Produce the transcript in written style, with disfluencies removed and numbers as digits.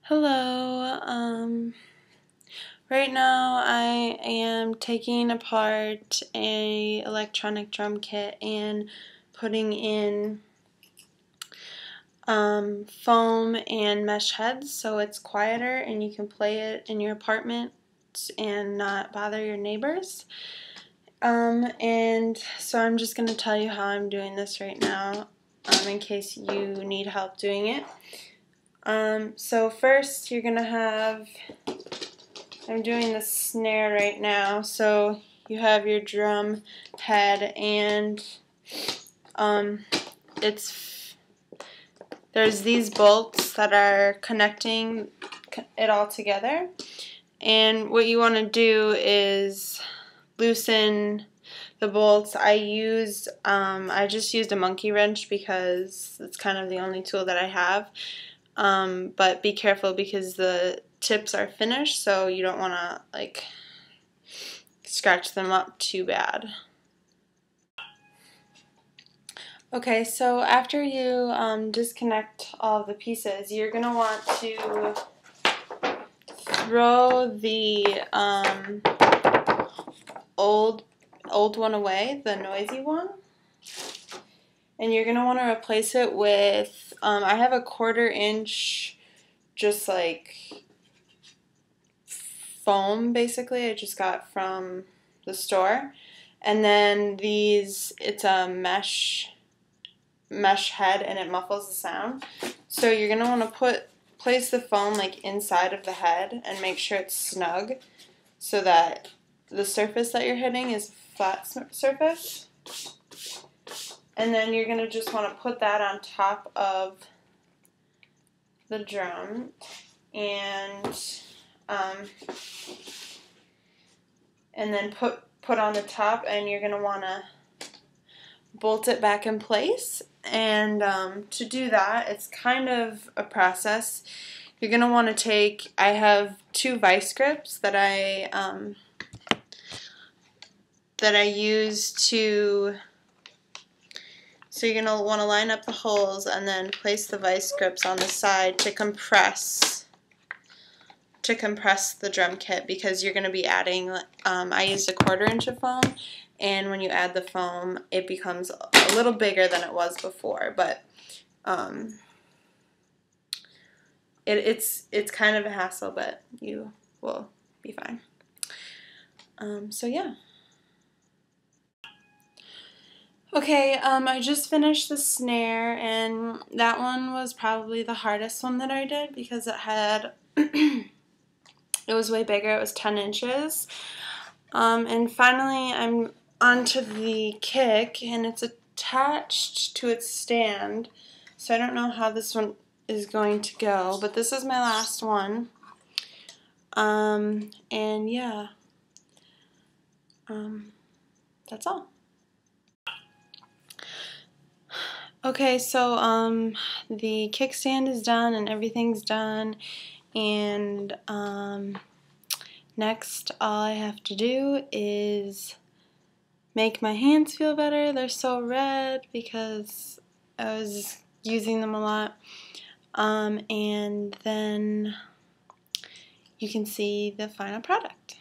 Hello. Right now I am taking apart a electronic drum kit and putting in foam and mesh heads so it's quieter and you can play it in your apartment and not bother your neighbors. And so I'm just going to tell you how I'm doing this right now in case you need help doing it. So first you're going to have, I'm doing the snare right now, so you have your drum head and there's these bolts that are connecting it all together, and what you want to do is loosen the bolts. I just used a monkey wrench because it's kind of the only tool that I have. But be careful because the tips are finished, so you don't want to like scratch them up too bad. Okay, so after you disconnect all of the pieces, you're going to want to throw the old one away, the noisy one. And you're going to want to replace it with, I have a 1/4 inch, just like foam basically, I just got from the store. And then it's a mesh head and it muffles the sound. So you're going to want to place the foam like inside of the head and make sure it's snug so that the surface that you're hitting is a flat surface. And then you're going to just want to put that on top of the drum and then put on the top, and you're going to want to bolt it back in place. And to do that, it's kind of a process. You're going to want to take, I have 2 vice grips that I use to, so you're going to want to line up the holes and then place the vice grips on the side to compress the drum kit, because you're going to be adding, I used a 1/4 inch of foam, and when you add the foam it becomes a little bigger than it was before, but it's kind of a hassle, but you will be fine. So yeah. Okay, I just finished the snare, and that one was probably the hardest one that I did because it had it was way bigger. It was 10 inches. And finally I'm onto the kick, and it's attached to its stand, so I don't know how this one is going to go, but this is my last one. And yeah, that's all. Okay, so the kickstand is done and everything's done, and next all I have to do is make my hands feel better. They're so red because I was using them a lot, and then you can see the final product.